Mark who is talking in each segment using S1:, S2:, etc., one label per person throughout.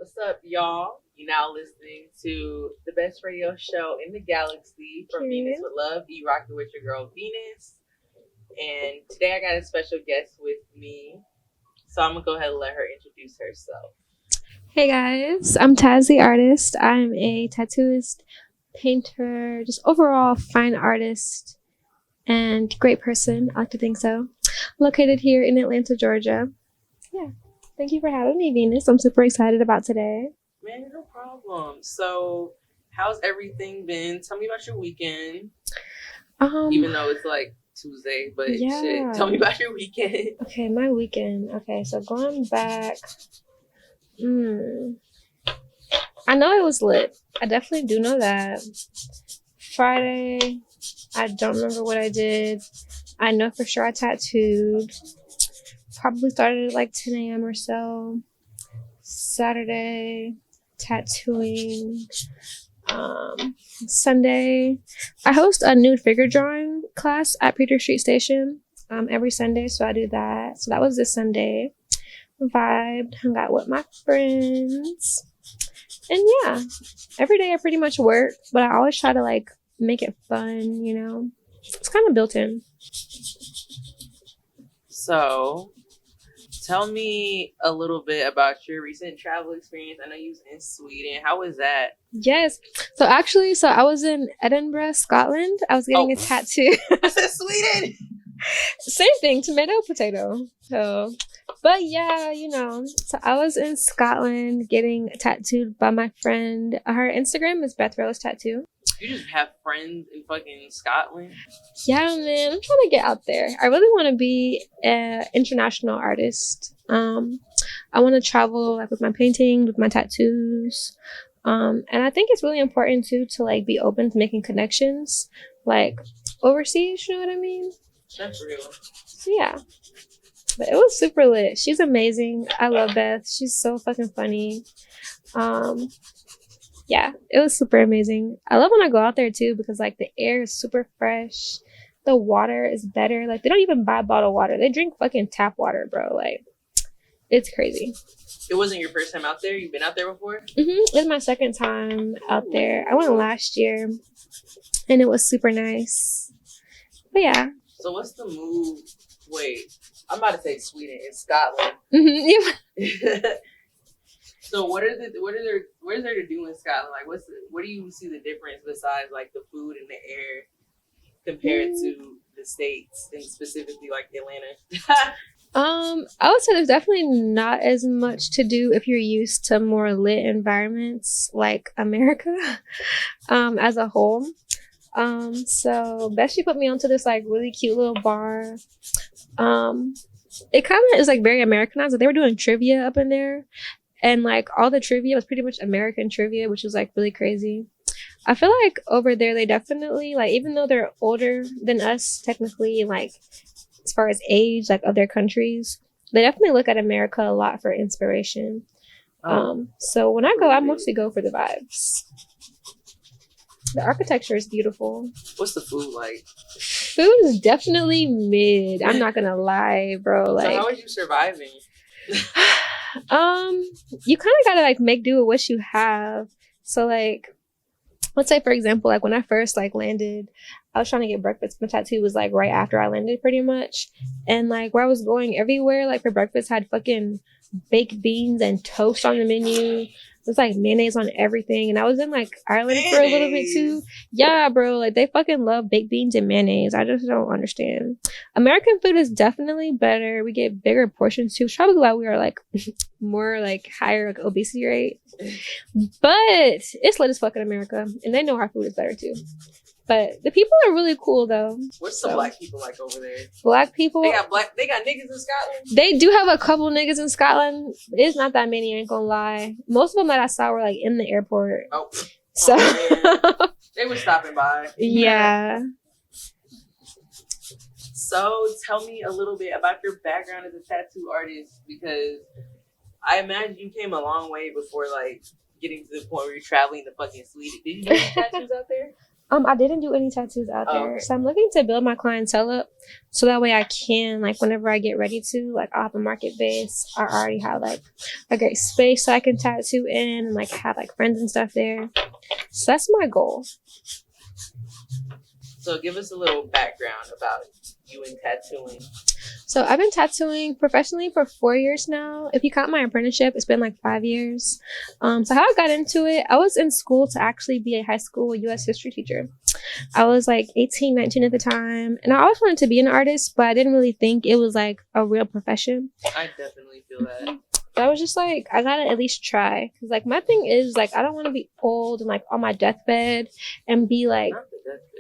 S1: What's up, y'all? You're now listening to the best radio show in the galaxy from Venus with Love. You rocking with your girl Venus. And today I got a special guest with me. So I'm going to go ahead and let her introduce herself.
S2: Hey guys, I'm Taz the artist. I'm a tattooist, painter, just overall fine artist and great person. I like to think so. Located here in Atlanta, Georgia. Yeah. Thank you for having me, Venus. I'm super excited about today.
S1: Man, no problem. So, how's everything been? Tell me about your weekend. Even though it's like Tuesday, but shit, tell me about your weekend.
S2: Okay, my weekend. Okay, so going back, I know it was lit. I definitely do know that. Friday, I don't remember what I did. I know for sure I tattooed. Probably started at like 10 a.m. or so. Saturday, tattooing. Sunday, I host a nude figure drawing class at Peter Street Station every Sunday, so I do that. So that was this Sunday. Vibed, hung out with my friends. And yeah, every day I pretty much work, but I always try to like make it fun, you know? It's kind of built in.
S1: So, tell me a little bit about your recent travel experience. I know you was in Sweden. How was that?
S2: Yes. So I was in Edinburgh, Scotland. I was getting a tattoo.
S1: I said Sweden.
S2: Same thing, tomato, potato. So, but yeah, you know. So I was in Scotland getting tattooed by my friend. Her Instagram is Beth Rose Tattoo.
S1: You just have friends in fucking Scotland?
S2: Yeah, man. I'm trying to get out there. I really want to be an international artist. I want to travel like with my painting, with my tattoos. And I think it's really important too to like be open to making connections, like overseas. You know what I mean?
S1: That's real.
S2: So yeah. But it was super lit. She's amazing. I love Beth. She's so fucking funny. Yeah, it was super amazing. I love when I go out there too because like the air is super fresh. The water is better. Like they don't even buy bottled water. They drink fucking tap water, bro. Like it's crazy.
S1: It wasn't your first time out there? You've been out there before?
S2: It's my second time out there. I went last year and it was super nice. But yeah.
S1: So what's the move? Wait, I'm about to say Sweden. It's Scotland. So what is there to do in Scotland? Like what do you see the difference besides like the food and the air compared to the States and specifically like Atlanta?
S2: I would say there's definitely not as much to do if you're used to more lit environments like America as a whole. So Bessie put me onto this like really cute little bar. It kind of is like very Americanized. Like, they were doing trivia up in there. And like all the trivia was pretty much American trivia, which was like really crazy. I feel like over there, they definitely like, even though they're older than us, technically, like as far as age, like other countries, they definitely look at America a lot for inspiration. So when I go, I mostly go for the vibes. The architecture is beautiful.
S1: What's the food like?
S2: Food is definitely mid. I'm not gonna lie, bro. Like,
S1: so how are you surviving?
S2: You kind of gotta like make do with what you have. So like, let's say for example, like when I first like landed, I was trying to get breakfast. My tattoo was like right after I landed pretty much. And like where I was going everywhere, like for breakfast had fucking baked beans and toast on the menu. There's like mayonnaise on everything. And I was in like Ireland for a little bit too. Yeah, bro. Like they fucking love baked beans and mayonnaise. I just don't understand. American food is definitely better. We get bigger portions too. It's probably why we are like more like higher like obesity rate. But it's lit as fuck in America. And they know our food is better too. But the people are really cool though.
S1: What's the black people like over there?
S2: Black people?
S1: They got niggas in Scotland?
S2: They do have a couple niggas in Scotland. It's not that many, I ain't gonna lie. Most of them that I saw were like in the airport.
S1: Oh.
S2: So
S1: they were stopping by.
S2: Yeah.
S1: So tell me a little bit about your background as a tattoo artist, because I imagine you came a long way before like getting to the point where you're traveling to fucking Sweden. Did you do any tattoos out there?
S2: I didn't do any tattoos out there.
S1: Okay.
S2: So I'm looking to build my clientele up so that way I can, like, whenever I get ready to, like, I'll have a market base. I already have, like, a great space so I can tattoo in and, like, have, like, friends and stuff there. So that's my goal.
S1: So give us a little background about you and tattooing.
S2: So I've been tattooing professionally for 4 years now. If you count my apprenticeship, it's been like 5 years. So how I got into it, I was in school to actually be a high school U.S. history teacher. I was like 18, 19 at the time. And I always wanted to be an artist, but I didn't really think it was like a real profession.
S1: I definitely feel that.
S2: I was just like, I gotta at least try. Cause like my thing is like, I don't want to be old and like on my deathbed and be like,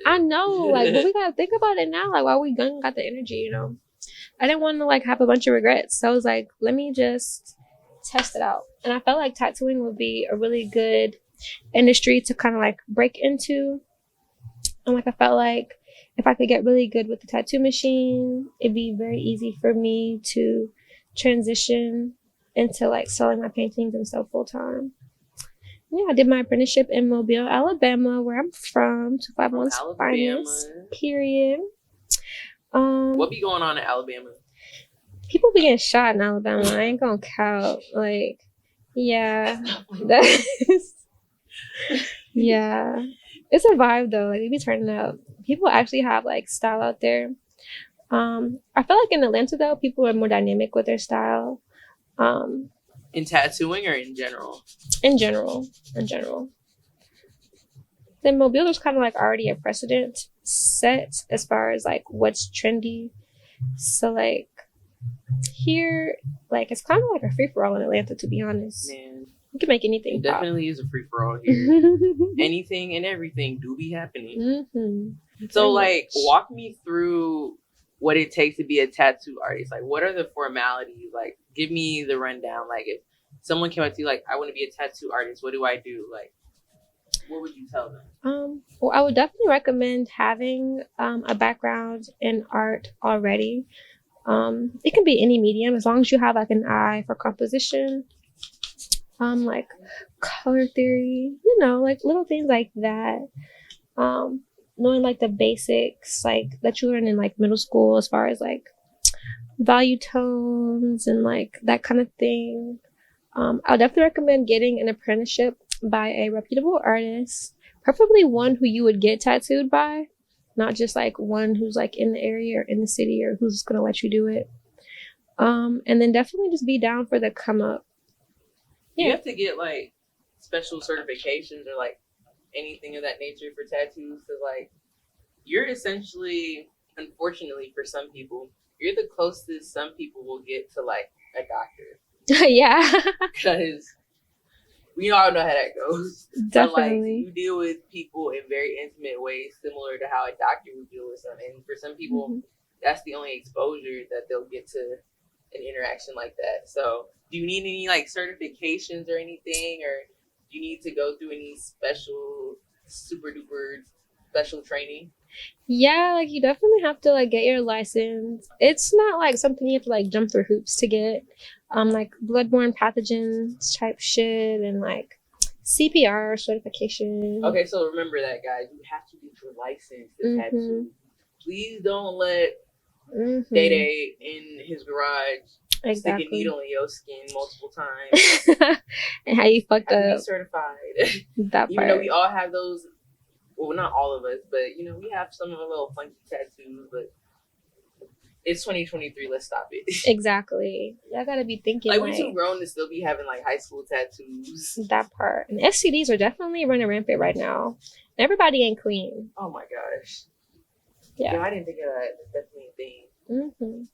S2: I know, like, but we gotta think about it now. Like, while we got the energy, you know. I didn't want to like have a bunch of regrets. So I was like, let me just test it out. And I felt like tattooing would be a really good industry to kind of like break into. And like I felt like if I could get really good with the tattoo machine, it'd be very easy for me to transition into like selling my paintings and stuff full time. Yeah, I did my apprenticeship in Mobile, Alabama, where I'm from. 251's finest. Period.
S1: What be going on in Alabama?
S2: People be getting shot in Alabama. I ain't gonna count. Like, yeah, yeah. It's a vibe though. Like, we be turning up. People actually have like style out there. I feel like in Atlanta though, people are more dynamic with their style.
S1: In tattooing or in general?
S2: In general. Then Mobile is kind of like already a precedent set as far as like what's trendy. So like here, like it's kind of like a free for all in Atlanta, to be honest.
S1: Man,
S2: you can make anything.
S1: It definitely is a free for all here. Anything and everything do be happening.
S2: Mm-hmm.
S1: So like, walk me through what it takes to be a tattoo artist. Like, what are the formalities? Like, give me the rundown. Like, if someone came up to you like, I want to be a tattoo artist, what do I do? Like, what would you tell them?
S2: Well, I would definitely recommend having a background in art already. It can be any medium as long as you have like an eye for composition, like color theory, you know, like little things like that. Knowing like the basics like that you learn in like middle school as far as like value tones and like that kind of thing. I'll definitely recommend getting an apprenticeship by a reputable artist, preferably one who you would get tattooed by, not just like one who's like in the area or in the city or who's gonna let you do it. And then definitely just be down for the come up.
S1: Yeah. You have to get like special certifications or like anything of that nature for tattoos, because like you're essentially, unfortunately for some people, you're the closest some people will get to like a doctor.
S2: Yeah.
S1: Because we all know how that goes.
S2: Definitely.
S1: But, like, you deal with people in very intimate ways, similar to how a doctor would deal with them. And for some people, that's the only exposure that they'll get to an interaction like that. So, do you need any like certifications or anything, or do you need to go through any special, super duper special training?
S2: Yeah, like you definitely have to like get your license. It's not like something you have to like jump through hoops to get. Like bloodborne pathogens type shit and like CPR certification.
S1: Okay, so remember that, guys. You have to get your license to tattoo. Please don't let Day in his garage stick a needle in your skin multiple times.
S2: And how you fucked up.
S1: Be certified.
S2: That
S1: Even though we all have those. Well, not all of us, but you know, we have some of a little funky tattoos, but it's 2023. Let's stop it.
S2: Exactly. Y'all gotta be thinking
S1: like we're too grown to still be having like high school tattoos.
S2: That part. And STDs are definitely running rampant right now. Everybody ain't clean.
S1: Oh my gosh.
S2: Yeah.
S1: No, I didn't think of that. That's definitely a thing.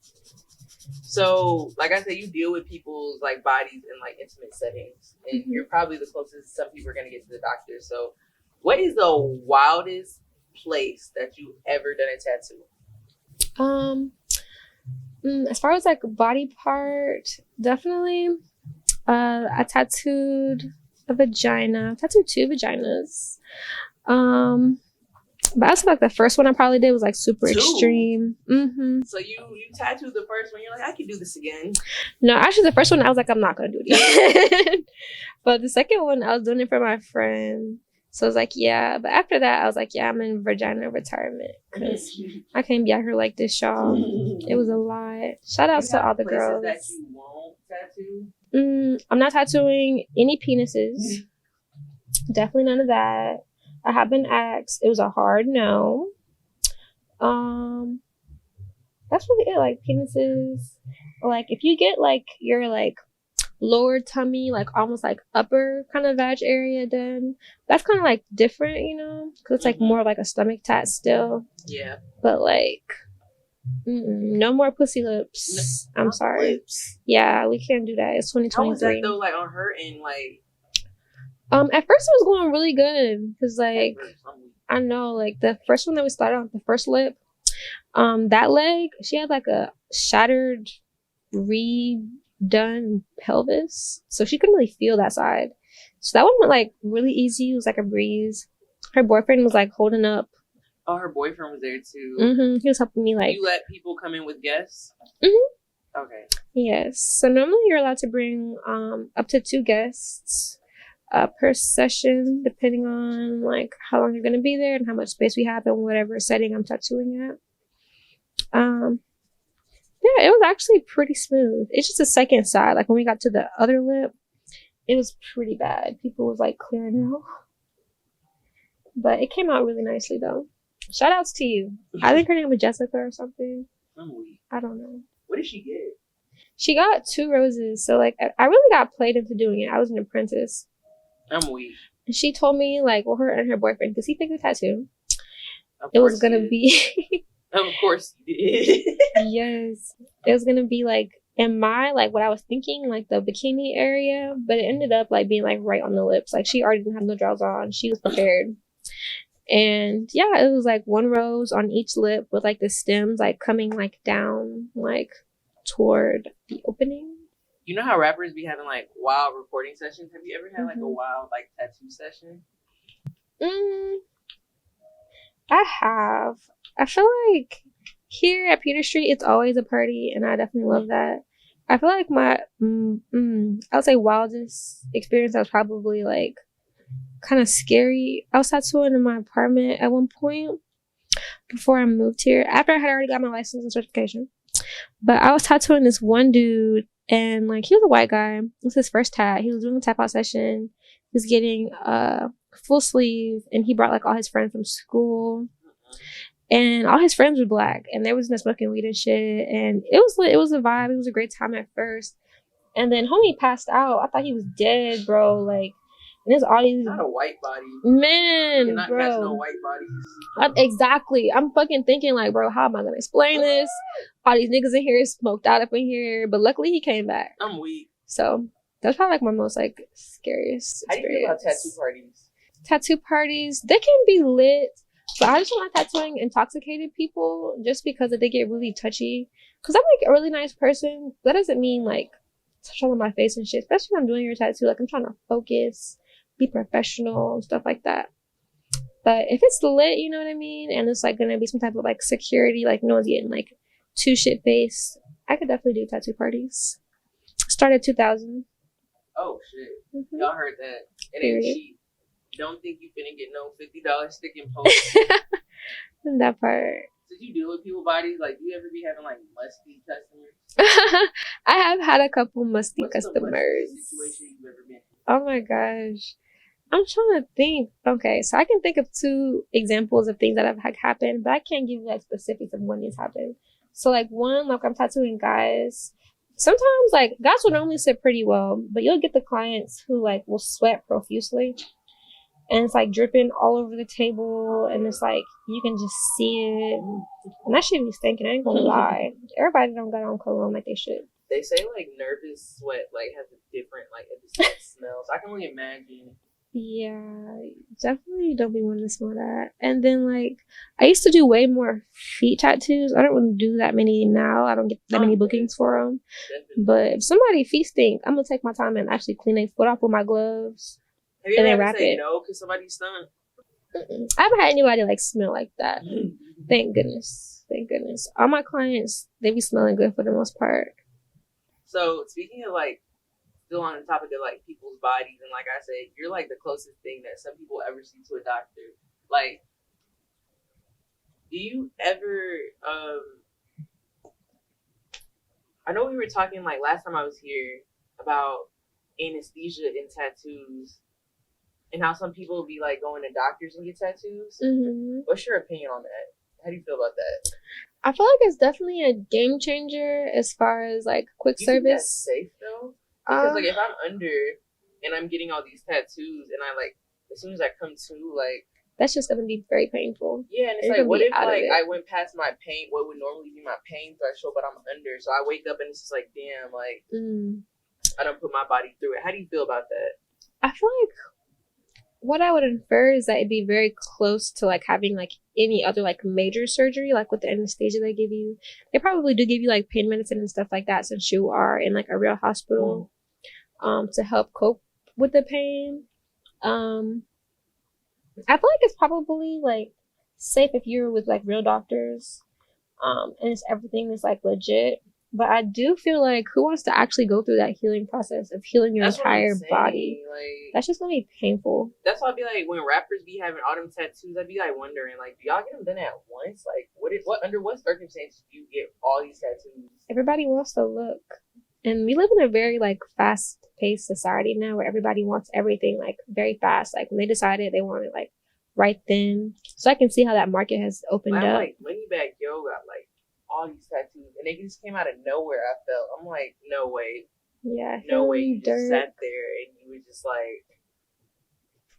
S1: So, like I said, you deal with people's like bodies in like intimate settings, and you're probably the closest some people are gonna get to the doctor. So, what is the wildest place that you've ever done a tattoo?
S2: As far as like body part, definitely. I tattooed a vagina. I tattooed 2 vaginas. But that's like the first one I probably did was like super
S1: 2?
S2: Extreme.
S1: So you tattooed the first one. You're like, I can do this again.
S2: No, actually the first one I was like, I'm not gonna do it again. But the second one I was doing it for my friend. So I was like, yeah. But after that, I was like, yeah, I'm in vagina retirement because I can't be out here like this, y'all. It was a lot. Shout outs to all the girls.
S1: That you won't tattoo?
S2: I'm not tattooing any penises. Definitely none of that. I have been asked. It was a hard no. That's really it. Like penises. Like if you get like your like lower tummy, like almost like upper kind of vag area done, that's kind of like different, you know, because it's like more of like a stomach tat still.
S1: Yeah.
S2: But like, no more pussy lips. No, I'm sorry. Lips. Yeah, we can't do that. It's 2023.
S1: How was that though? Like on her end, like.
S2: At first it was going really good because like I know like the first one that we started on, the first lip, that leg, she had like a shattered, redone pelvis, so she couldn't really feel that side. So that one went like really easy. It was like a breeze. Her boyfriend was like holding up.
S1: Oh, her boyfriend was there too.
S2: He was helping me like.
S1: You let people come in with guests? Okay.
S2: Yes. So normally you're allowed to bring up to 2 guests per session, depending on like how long you're gonna be there and how much space we have in whatever setting I'm tattooing at. Yeah, it was actually pretty smooth. It's just the second side. Like when we got to the other lip, it was pretty bad. People was like clearing out. But it came out really nicely though. Shout outs to you. I think her name was Jessica or something. I don't know.
S1: What did she get?
S2: She got 2 roses. So like I really got played into doing it. I was an apprentice.
S1: I'm weak.
S2: And she told me like, well, her and her boyfriend, because he picked the tattoo. It was gonna be.
S1: Of course you did.
S2: Yes, it was gonna be like in my like what I was thinking, like the bikini area, but it ended up like being like right on the lips. Like she already didn't have no drawers on. She was prepared. And yeah, it was like 1 rose on each lip with like the stems like coming like down like toward the opening.
S1: You know how rappers be having like wild recording sessions? Have you ever had like a wild like tattoo session?
S2: I have. I feel like here at Peter Street, it's always a party, and I definitely love that. I feel like my, I would say wildest experience that was probably like kind of scary. I was tattooing in my apartment at one point before I moved here, after I had already got my license and certification. But I was tattooing this one dude, and like he was a white guy. It was his first tat. He was doing a tap out session. He was getting full sleeve, and he brought like all his friends from school. And all his friends were black, and they was in there smoking weed and shit. And it was lit. It was a vibe. It was a great time at first. And then homie passed out. I thought he was dead, bro. Like, and there's all these.
S1: Not a white body.
S2: Man,
S1: you're not
S2: bro.
S1: catching no white bodies.
S2: Exactly. I'm fucking thinking like, bro, how am I gonna explain this? All these niggas in here smoked out up in here, but luckily he came back.
S1: I'm weak.
S2: So that's probably like my most like scariest experience.
S1: How do you feel about tattoo parties?
S2: Tattoo parties, they can be lit. But I just don't like tattooing intoxicated people just because they get really touchy. Because I'm like a really nice person. That doesn't mean like touch all on my face and shit. Especially when I'm doing your tattoo. Like I'm trying to focus, be professional, and stuff like that. But if it's lit, you know what I mean? And it's like going to be some type of like security, like no one's getting like too shit faced, I could definitely do tattoo parties. Start at 2000.
S1: Oh shit. Y'all heard that. It ain't cheap. Don't think you finna get no $50 stick and post.
S2: That part.
S1: Did you deal with people bodies? Like, do you ever be having like musty customers?
S2: I have had a couple musty
S1: What's
S2: customers.
S1: The mustiest situation you've ever been in?
S2: Oh my gosh. I'm trying to think. Okay, so I can think of 2 examples of things that have like happened, but I can't give you like specifics of when these happened. So like one, like I'm tattooing guys. Sometimes like guys will normally sit pretty well, but you'll get the clients who like will sweat profusely. And it's like dripping all over the table, and it's like you can just see it, and that shit be stinking. I ain't gonna lie. Everybody don't got on cologne like they should.
S1: They say like nervous sweat like has a different like a distinct smell. So I can only imagine.
S2: Yeah, definitely don't be wanting to smell that. And then like I used to do way more feet tattoos. I don't really do that many now. I don't get that many bookings for them. Definitely. But if somebody feet stink, I'm gonna take my time and actually clean their foot off with my gloves.
S1: Have you ever had to say no because somebody stunk?
S2: I haven't had anybody like smell like that. Thank goodness. Thank goodness. All my clients, they be smelling good for the most part.
S1: So speaking of like still on the topic of like people's bodies, and like I said, you're like the closest thing that some people ever see to a doctor. Like, do you ever? I know we were talking like last time I was here about anesthesia and tattoos, and how some people be like going to doctors and get tattoos.
S2: Mm-hmm.
S1: What's your opinion on that? How do you feel about that?
S2: I feel like it's definitely a game changer as far as like quick
S1: You
S2: service.
S1: think that's safe though? Because like if I'm under and I'm getting all these tattoos and I like as soon as I come to like
S2: that's just gonna be very painful.
S1: Yeah, and it's like what if like I went past my pain, what would normally be my pain threshold, but I'm under, so I wake up and it's just like damn, like I don't put my body through it. How do you feel about that?
S2: I feel like what I would infer is that it'd be very close to like having like any other like major surgery, like with the anesthesia they give you. They probably do give you like pain medicine and stuff like that since you are in like a real hospital, to help cope with the pain. I feel like it's probably like safe if you're with like real doctors, and it's everything is like legit. But I do feel like who wants to actually go through that healing process of healing your entire body? Like, that's just gonna be painful.
S1: That's why I'd be like, when rappers be having all them tattoos, I'd be like wondering, like, do y'all get them done at once? Like, under what circumstances do you get all these tattoos?
S2: Everybody wants to look, and we live in a very like fast-paced society now where everybody wants everything like very fast. Like when they decided they wanted like right then, so I can see how that market has opened up.
S1: Like Moneybagg Yo got like all these tattoos, and they just came out of nowhere. I felt, I'm like, no way, no way, you just sat there and you were just like,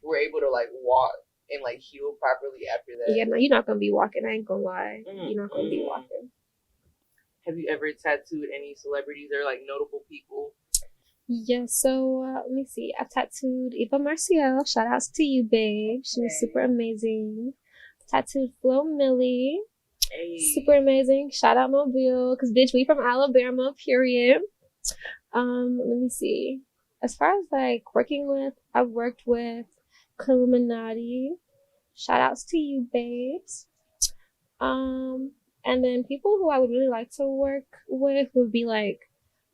S1: were able to like walk and like heal properly after that.
S2: Yeah, no, you're not gonna be walking. I ain't gonna lie, you're not gonna be walking.
S1: Have you ever tattooed any celebrities or like notable people?
S2: Yeah, so let me see. I've tattooed Eva Marciel. Shout outs to you, babe. She was super amazing. Tattooed Flo Milli. Hey. Super amazing. Shout out Mobile, because bitch, we from Alabama, period. Let me see. As far as like working with, I've worked with Illuminati. Shout outs to you, babes. And then people who I would really like to work with would be like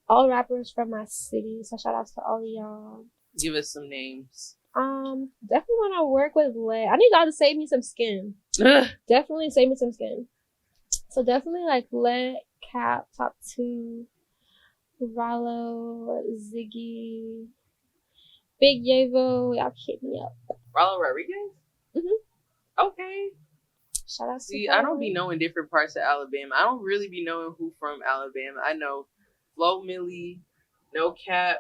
S2: all rappers from my city. So shout outs to all of y'all.
S1: Give us some names.
S2: Definitely want to work with Lay. I need y'all to save me some skin. Definitely save me some skin. So definitely like Let, Cap, Top 2, Rollo, Ziggy, Big Yavo. Y'all hit me up.
S1: Rollo Rodriguez? Okay.
S2: Shout out to
S1: See, I don't be knowing different parts of Alabama. I don't really be knowing who from Alabama. I know Flo Milli, No Cap,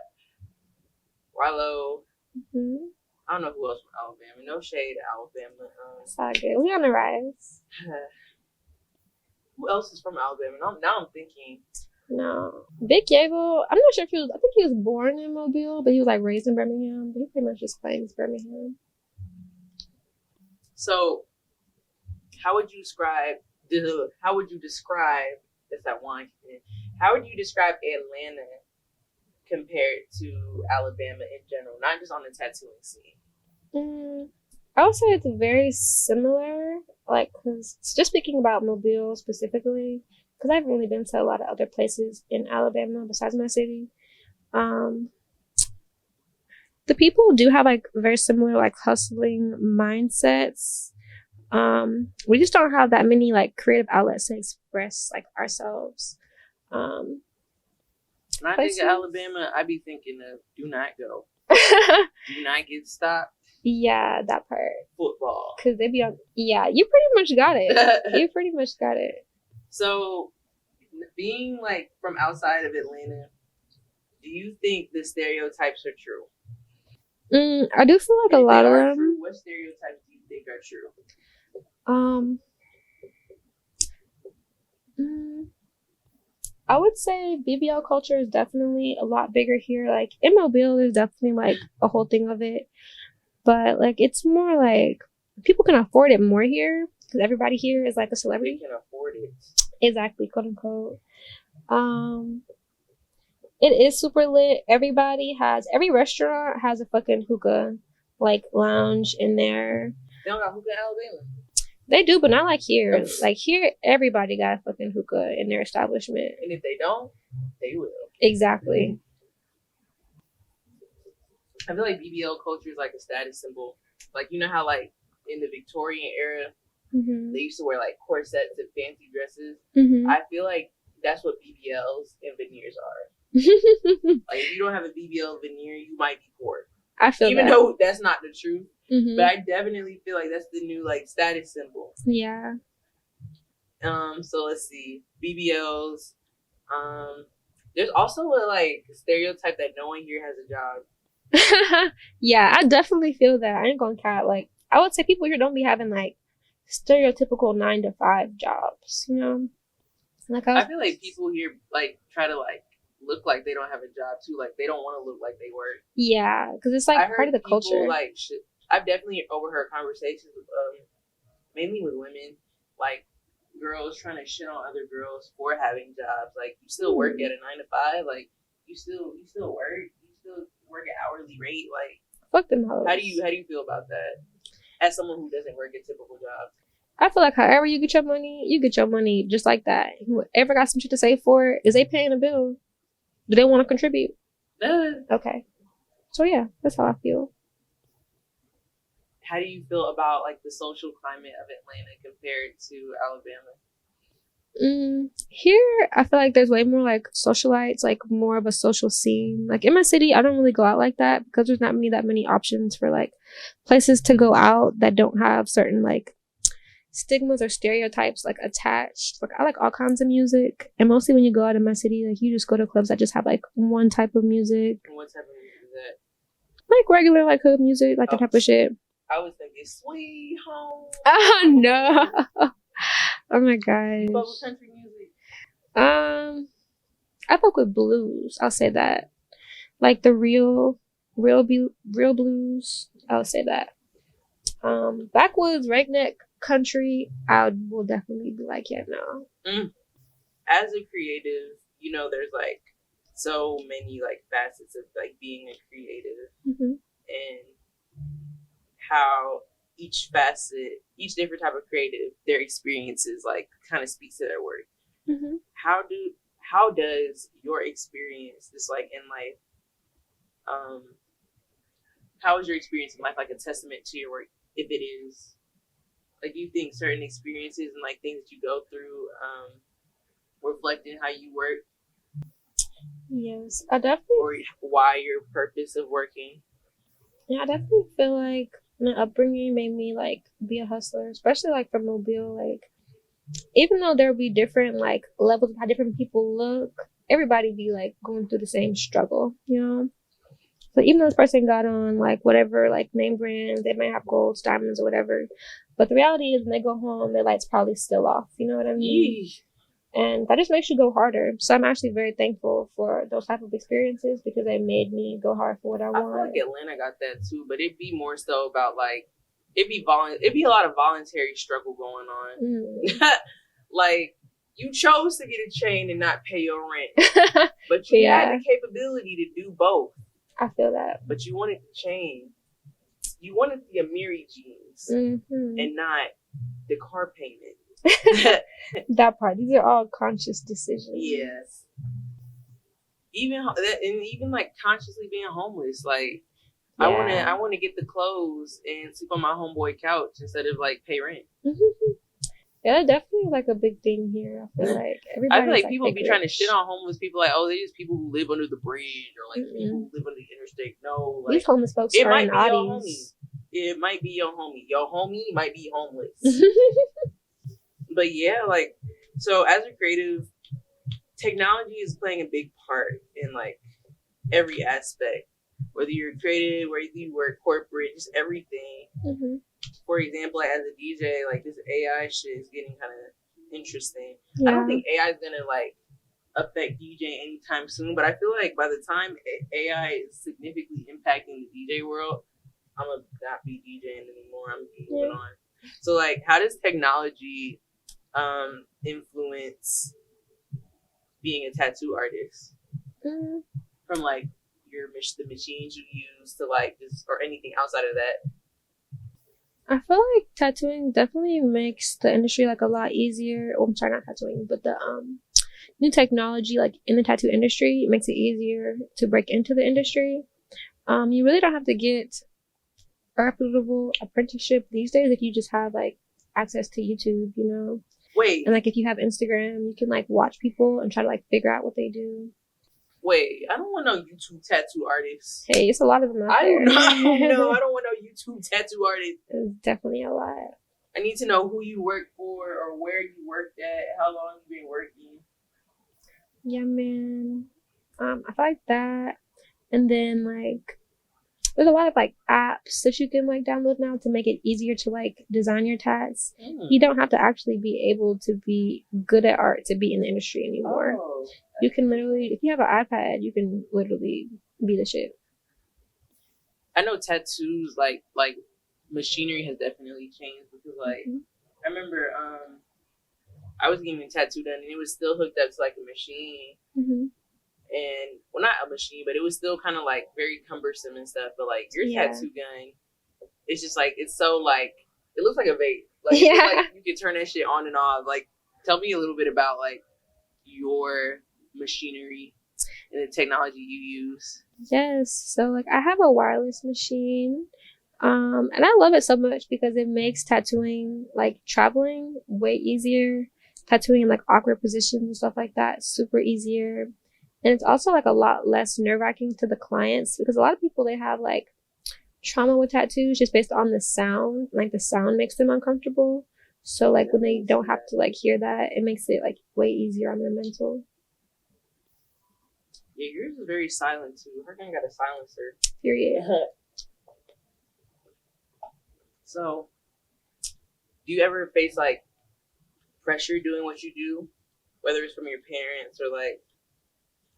S1: Rollo. I don't know who else from Alabama. No shade to Alabama.
S2: It's all good. We on the rise.
S1: Who else is from Alabama? Now I'm thinking.
S2: No. Big Yavo, I'm not sure if he was, I think he was born in Mobile, but he was like raised in Birmingham. But he pretty much just claims Birmingham.
S1: So, how would you describe, that's that one, how would you describe Atlanta compared to Alabama in general, not just on the tattooing scene?
S2: I would say it's very similar, like, because just speaking about Mobile specifically, because I've really been to a lot of other places in Alabama besides my city. The people do have like very similar like hustling mindsets. We just don't have that many like creative outlets to express like ourselves.
S1: When I think of Alabama, I be thinking of do not go. Do not get stopped.
S2: Yeah, that part.
S1: Football.
S2: Because they be on. Yeah, you pretty much got it. You pretty much got it.
S1: So, being like from outside of Atlanta, do you think the stereotypes are true?
S2: I do feel like a lot of them.
S1: True, what stereotypes do you think are true?
S2: I would say BBL culture is definitely a lot bigger here. Like in Mobile, there's definitely like a whole thing of it, but like it's more like people can afford it more here because everybody here is like a celebrity.
S1: They can afford it.
S2: Exactly, quote unquote. It is super lit. Every restaurant has a fucking hookah like lounge in there.
S1: They don't got hookah in Alabama.
S2: They do, but not like here. Like here, everybody got a fucking hookah in their establishment.
S1: And if they don't, they will.
S2: Exactly.
S1: I feel like BBL culture is like a status symbol. Like, you know how like in the Victorian era they used to wear like corsets and fancy dresses. I feel like that's what BBLs and veneers are. Like, if you don't have a BBL veneer, you might be poor.
S2: I feel
S1: even
S2: that.
S1: though that's not the truth. But I definitely feel like that's the new like status symbol.
S2: Yeah.
S1: So let's see, BBLs. There's also a like stereotype that no one here has a job.
S2: Yeah, I definitely feel that. I ain't gonna cap. Like, I would say people here don't be having like stereotypical 9-to-5 jobs, you know? Like,
S1: I feel like people here like try to like look like they don't have a job too. Like, they don't want to look like they work.
S2: Yeah, because it's like part of the
S1: people,
S2: culture.
S1: Like, I've definitely overheard conversations with mainly with women, like girls trying to shit on other girls for having jobs. Like, you still work at a 9-to-5. Like, you still work. You still work at hourly rate. Like,
S2: fuck them hoes.
S1: How do you feel about that? As someone who doesn't work a typical job.
S2: I feel like however you get your money just like that. Whoever got some shit to save for it, is they paying a bill? Do they want to contribute? Okay. So yeah, that's how I feel.
S1: How do you feel about like the social climate of Atlanta compared to Alabama?
S2: Here, I feel like there's way more like socialites, like more of a social scene. Like in my city, I don't really go out like that because there's not that many options for like places to go out that don't have certain like stigmas or stereotypes like attached. Like, I like all kinds of music, and mostly when you go out in my city, like you just go to clubs that just have like one type of music.
S1: What type of music is that?
S2: Like regular like hood music, like that type of shit.
S1: I was thinking Sweet Home.
S2: Oh no. Oh my gosh.
S1: What country music?
S2: I fuck with blues. I'll say that. Like the real blues. I'll say that. Backwoods, redneck, country, I will definitely be like, yeah, no.
S1: As a creative, you know, there's like so many like facets of like being a creative, and how each facet, each different type of creative, their experiences like kind of speaks to their work. How does your experience, just like in life, how is your experience in life like a testament to your work? If it is, like, do you think certain experiences and like things that you go through reflect in how you work?
S2: Yes, I definitely.
S1: Or why your purpose of working?
S2: Yeah, I definitely feel like my upbringing made me like be a hustler, especially like from Mobile. Like, even though there'll be different like levels of how different people look, everybody be like going through the same struggle, you know? So even though this person got on like whatever like name brands, they might have golds, diamonds, or whatever, but the reality is when they go home, their light's probably still off. You know what I mean? Yeesh. And that just makes you go harder. So I'm actually very thankful for those type of experiences because they made me go hard for what I want.
S1: I feel like Atlanta got that too, but it'd be more so about like it'd be a lot of voluntary struggle going on. Like, you chose to get a chain and not pay your rent, but you had the capability to do both.
S2: I feel that.
S1: But you wanted the chain. You wanted the Amiri jeans and not the car payment.
S2: That part. These are all conscious decisions.
S1: Yes. Even like consciously being homeless. Like, I want to get the clothes and sleep on my homeboy couch instead of like pay rent.
S2: Yeah, definitely like a big thing here. I feel like
S1: people be trying to shit on homeless people, like, oh, they're just people who live under the bridge or like people who live under the interstate. No, like,
S2: these homeless folks
S1: it
S2: are
S1: might
S2: in
S1: be
S2: Audis.
S1: your homie. It might be your homie. Your homie might be homeless. But yeah, like, so as a creative, technology is playing a big part in like every aspect. Whether you're creative, whether you work corporate, just everything. For example, like, as a DJ, like this AI shit is getting kind of interesting. I don't think AI is gonna like affect DJ anytime soon, but I feel like by the time AI is significantly impacting the DJ world, I'm gonna not be DJing anymore. I'm moving on. So like, how does technology influence being a tattoo artist? From like the machines you use to like just, or anything outside of that?
S2: I feel like tattooing definitely makes the industry like a lot easier. Oh, I'm sorry, not tattooing, but the new technology like in the tattoo industry makes it easier to break into the industry. You really don't have to get a reputable apprenticeship these days if you just have like access to YouTube, you know.
S1: Wait.
S2: And like if you have Instagram, you can like watch people and try to like figure out what they do.
S1: Wait, I don't want no YouTube tattoo artists.
S2: Hey, it's a lot of them out there.
S1: I don't want no YouTube tattoo artists.
S2: It's definitely a lot.
S1: I need to know who you work for or where you worked at, how long you've been working.
S2: Yeah, man. I feel like that. And then like there's a lot of like apps that you can like download now to make it easier to like design your tats. You don't have to actually be able to be good at art to be in the industry anymore. You can literally, if you have an iPad, you can literally be the shit.
S1: I know tattoos like machinery has definitely changed because like I remember I was getting a tattoo done and it was still hooked up to like a machine. And well, not a machine, but it was still kind of like very cumbersome and stuff. But like your tattoo gun, it's just like it's so like it looks like a vape. Like, like you can turn that shit on and off. Like, tell me a little bit about like your machinery and the technology you use.
S2: Yes, so like I have a wireless machine, and I love it so much because it makes tattooing like traveling way easier. Tattooing in like awkward positions and stuff like that super easier. And it's also like a lot less nerve-wracking to the clients because a lot of people, they have like trauma with tattoos just based on the sound. Like the sound makes them uncomfortable. So like when they don't have to like hear that, it makes it like way easier on their mental.
S1: Yeah, yours is very silent too. Her gun got a silencer.
S2: Period.
S1: So, do you ever face like pressure doing what you do, whether it's from your parents or like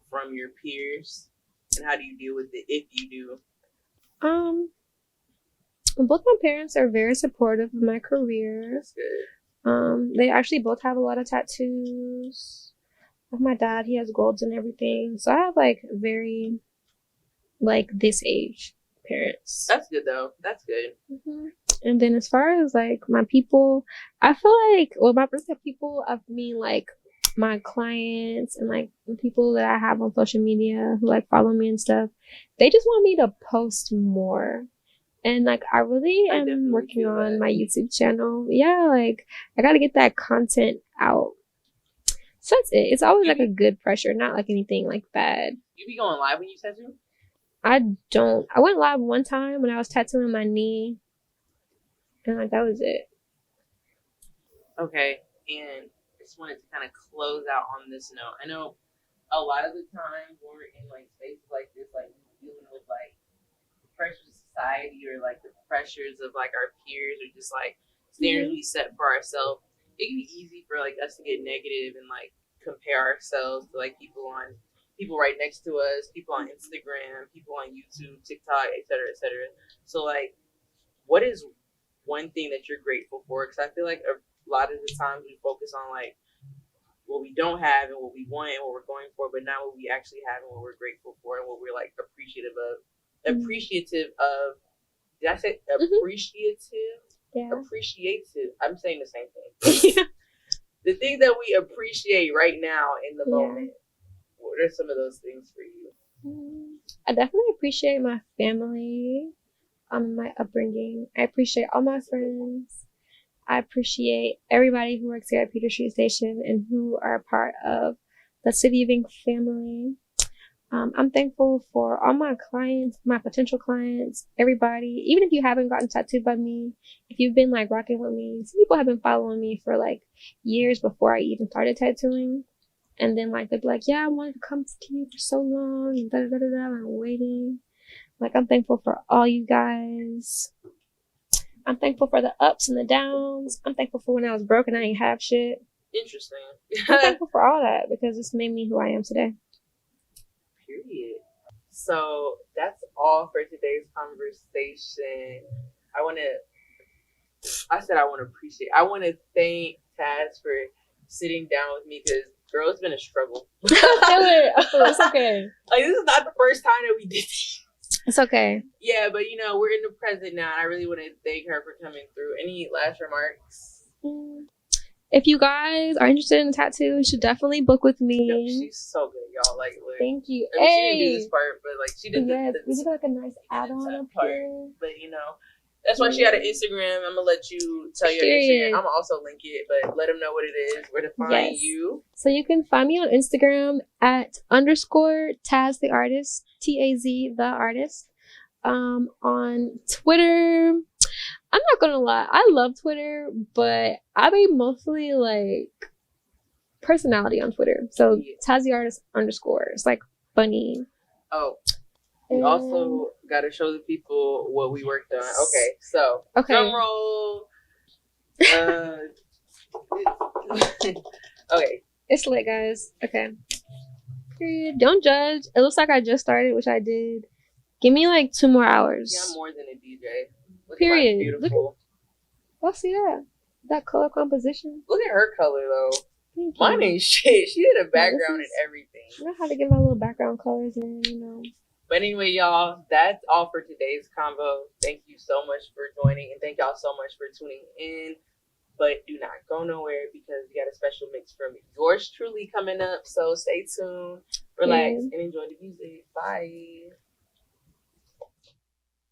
S1: from your peers, and how do you deal with it if you do?
S2: Both my parents are very supportive of my career.
S1: That's good.
S2: They actually both have a lot of tattoos. Like my dad, he has golds and everything. So I have like very like this age parents.
S1: That's good though. That's good.
S2: And then as far as like my people, I feel like my people, I mean like my clients and like the people that I have on social media who like follow me and stuff, they just want me to post more. And like I really am working on my YouTube channel. Yeah, like I gotta get that content out. So that's it. It's always like a good pressure, not like anything like bad.
S1: You be going live when you tattoo?
S2: I don't. I went live one time when I was tattooing my knee. And like that was it.
S1: Okay, and I just wanted to kind of close out on this note. I know a lot of the time when we're in like spaces like this, like dealing with like the pressures of society or like the pressures of like our peers or just like standards we set for ourselves, it can be easy for like us to get negative and like compare ourselves to like people right next to us, people on Instagram, people on YouTube, TikTok, etc., etc. So like, what is one thing that you're grateful for? Because I feel like a lot of the times we focus on like what we don't have and what we want and what we're going for, but not what we actually have and what we're grateful for and what we're like appreciative of. Did I say appreciative?
S2: Yeah.
S1: Appreciative. I'm saying the same thing. The things that we appreciate right now in the moment. What are some of those things for you?
S2: I definitely appreciate my family, my upbringing. I appreciate all my friends. I appreciate everybody who works here at Peter Street Station and who are a part of the City of Ink family. I'm thankful for all my clients, my potential clients, everybody. Even if you haven't gotten tattooed by me, if you've been like rocking with me, some people have been following me for like years before I even started tattooing. And then like they'd be like, yeah, I wanted to come to you for so long and I'm waiting. Like I'm thankful for all you guys. I'm thankful for the ups and the downs. I'm thankful for when I was broke and I ain't have shit.
S1: Interesting.
S2: I'm thankful for all that because it's made me who I am today.
S1: Period. So that's all for today's conversation. I want to thank Taz for sitting down with me because, girl, it's been a struggle.
S2: It's okay.
S1: Like, this is not the first time that we did this.
S2: It's okay.
S1: Yeah, but we're in the present now. I really want to thank her for coming through. Any last remarks?
S2: if you guys are interested in a tattoo, you should definitely book with me.
S1: Yo, she's so good, y'all. Like,
S2: thank you.
S1: I mean, she didn't do this part, but like, she did
S2: we did like a nice add-on up
S1: part.
S2: here.
S1: But you know, that's why she had an Instagram. I'm gonna let you tell your Instagram. I'm gonna also link it, but let them know what it is, where to find you. So
S2: you can find me on Instagram at _Taz the artist, TAZ the artist. On Twitter, I'm not gonna lie, I love Twitter, but I be mostly like personality on Twitter. So Taz the artist _ it's like funny.
S1: Oh. We also got to show the people what we worked on. Okay, so drum roll. Okay,
S2: it's lit, guys. Okay. Period. Don't judge. It looks like I just started, which I did. Give me like 2 more hours.
S1: Yeah, I'm more than a DJ. Look
S2: Period.
S1: At my beautiful.
S2: Let's see that color composition.
S1: Look at her color though.
S2: Thank you.
S1: Mine ain't shit. She had a background and everything.
S2: I know how to get my little background colors in, you know.
S1: But anyway, y'all, that's all for today's convo. Thank you so much for joining, and thank y'all so much for tuning in. But do not go nowhere because we got a special mix from yours truly coming up. So stay tuned, relax, and enjoy the music. Bye.